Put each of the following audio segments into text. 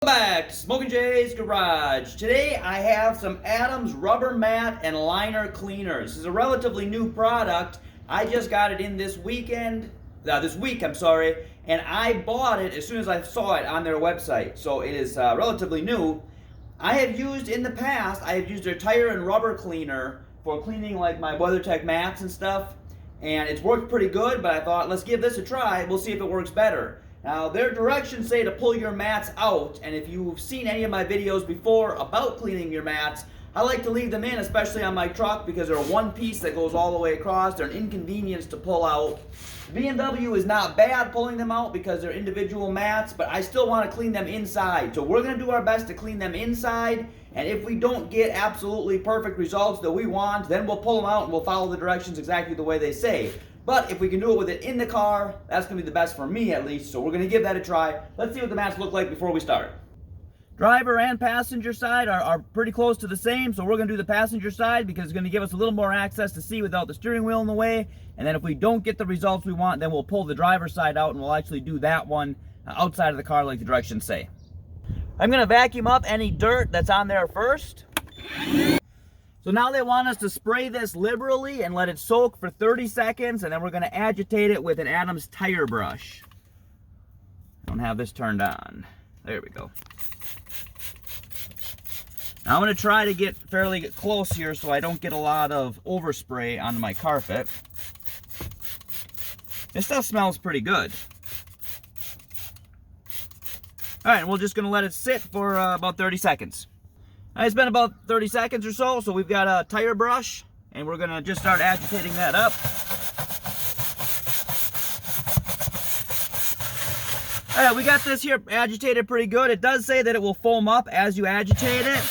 Back to Smok'n Jay's Garage. Today I have some Adams rubber mat and liner cleaners. This is a relatively new product. I just got it in this week, and I bought it as soon as I saw it on their website. So it is relatively new. I have used in the past, I have used their tire and rubber cleaner for cleaning like my WeatherTech mats and stuff, and it's worked pretty good, but I thought let's give this a try. We'll see if it works better. Now, their directions say to pull your mats out, and if you've seen any of my videos before about cleaning your mats, I like to leave them in, especially on my truck, because they're one piece that goes all the way across. They're an inconvenience to pull out. B&W is not bad pulling them out because they're individual mats, but I still want to clean them inside. So we're going to do our best to clean them inside, and if we don't get absolutely perfect results that we want, then we'll pull them out and we'll follow the directions exactly the way they say. But if we can do it with it in the car, that's going to be the best for me at least, so we're going to give that a try. Let's see what the mats look like before we start. Driver and passenger side are pretty close to the same, so we're going to do the passenger side because it's going to give us a little more access to see without the steering wheel in the way. And then if we don't get the results we want, then we'll pull the driver's side out and we'll actually do that one outside of the car like the directions say. I'm going to vacuum up any dirt that's on there first. So now they want us to spray this liberally and let it soak for 30 seconds, and then we're going to agitate it with an Adams tire brush. I don't have this turned on. There we go. Now I'm going to try to get fairly close here so I don't get a lot of overspray onto my carpet. This stuff smells pretty good. Alright, we're just going to let it sit for about 30 seconds. It's been about 30 seconds or so we've got a tire brush, and we're going to just start agitating that up. Alright, we got this here agitated pretty good. It does say that it will foam up as you agitate it.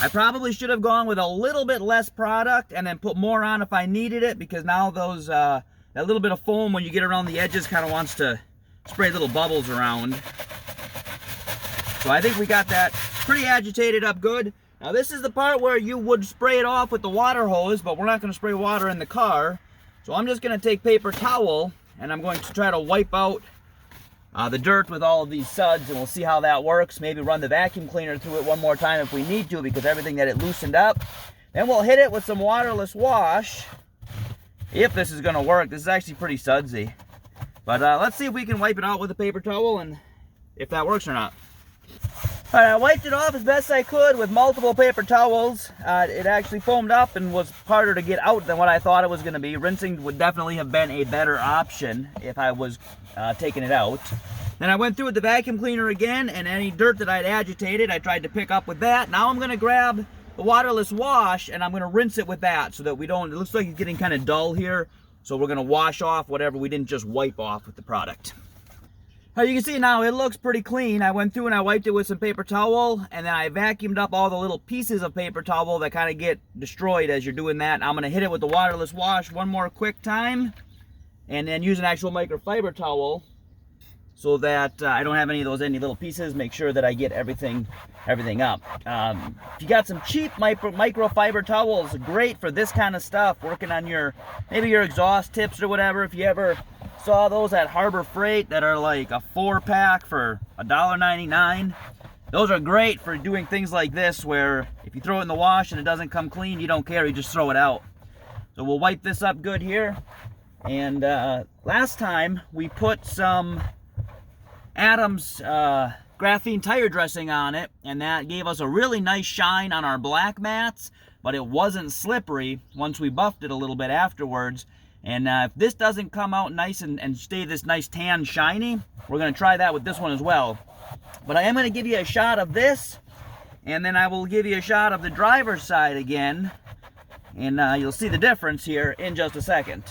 I probably should have gone with a little bit less product and then put more on if I needed it, because now those that little bit of foam when you get around the edges kind of wants to spray little bubbles around. So I think we got that pretty agitated up good. Now this is the part where you would spray it off with the water hose, but we're not going to spray water in the car. So I'm just going to take paper towel and I'm going to try to wipe out the dirt with all of these suds, and we'll see how that works. Maybe run the vacuum cleaner through it one more time if we need to, because everything that it loosened up. Then we'll hit it with some waterless wash, if this is going to work. This is actually pretty sudsy. But let's see if we can wipe it out with a paper towel and if that works or not. Alright, I wiped it off as best I could with multiple paper towels. It actually foamed up and was harder to get out than what I thought it was going to be. Rinsing would definitely have been a better option if I was taking it out. Then I went through with the vacuum cleaner again, and any dirt that I'd agitated, I tried to pick up with that. Now I'm going to grab the waterless wash and I'm going to rinse it with that so that we don't, it looks like it's getting kind of dull here. So we're going to wash off whatever we didn't just wipe off with the product. As you can see now, it looks pretty clean. I went through and I wiped it with some paper towel, and then I vacuumed up all the little pieces of paper towel that kind of get destroyed as you're doing that. I'm going to hit it with the waterless wash one more quick time, and then use an actual microfiber towel so that I don't have any little pieces. Make sure that I get everything up. If you got some cheap microfiber towels, great for this kind of stuff, working on maybe your exhaust tips or whatever. If you ever saw those at Harbor Freight that are like a 4-pack for $1.99. Those are great for doing things like this, where if you throw it in the wash and it doesn't come clean, you don't care, you just throw it out. So we'll wipe this up good here. And last time we put some Adams graphene tire dressing on it, and that gave us a really nice shine on our black mats, but it wasn't slippery once we buffed it a little bit afterwards. And if this doesn't come out nice and stay this nice tan shiny, we're going to try that with this one as well. But I am going to give you a shot of this, and then I will give you a shot of the driver's side again, and you'll see the difference here in just a second.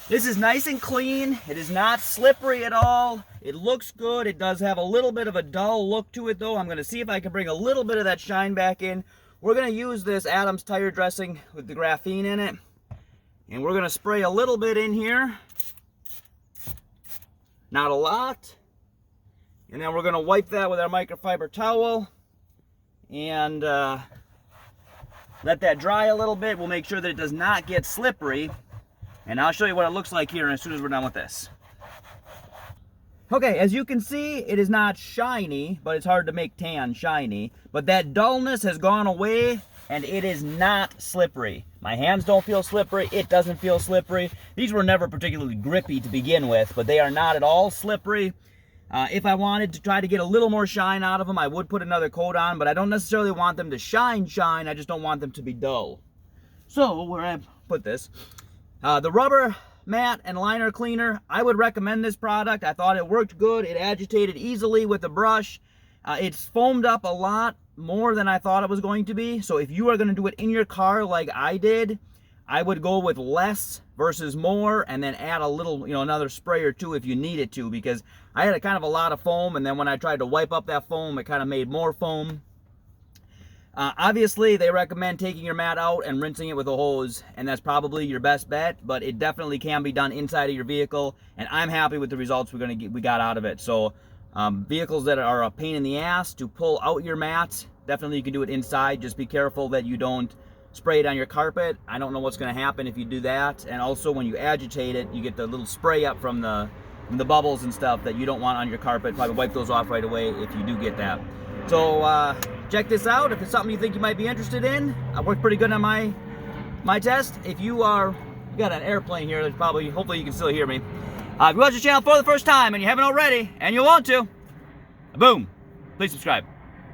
This is nice and clean. It is not slippery at all. It looks good. It does have a little bit of a dull look to it though. I'm going to see if I can bring a little bit of that shine back in. We're going to use this Adams tire dressing with the graphene in it. And we're going to spray a little bit in here. Not a lot. And then we're going to wipe that with our microfiber towel. And Let that dry a little bit. We'll make sure that it does not get slippery. And I'll show you what it looks like here as soon as we're done with this. Okay, as you can see, it is not shiny, but it's hard to make tan shiny. But that dullness has gone away, and it is not slippery. My hands don't feel slippery. It doesn't feel slippery. These were never particularly grippy to begin with, but they are not at all slippery. If I wanted to try to get a little more shine out of them, I would put another coat on, but I don't necessarily want them to shine. I just don't want them to be dull. So, where I put this, the rubber mat and liner cleaner, I would recommend this product. I thought it worked good. It agitated easily with the brush. It's foamed up a lot more than I thought it was going to be. So if you are going to do it in your car like I did, I would go with less versus more, and then add a little, another spray or two if you need it to, because I had a kind of a lot of foam, and then when I tried to wipe up that foam, it kind of made more foam. Obviously, they recommend taking your mat out and rinsing it with a hose, and that's probably your best bet, but it definitely can be done inside of your vehicle, and I'm happy with the results we got out of it. So vehicles that are a pain in the ass to pull out your mats, definitely you can do it inside. Just be careful that you don't spray it on your carpet. I don't know what's going to happen if you do that. And also when you agitate it, you get the little spray up from the bubbles and stuff that you don't want on your carpet. Probably wipe those off right away if you do get that. So check this out. If it's something you think you might be interested in, I worked pretty good on my test. If you got an airplane here, that's probably, hopefully you can still hear me. If you watch the channel for the first time and you haven't already, and you want to, boom, please subscribe.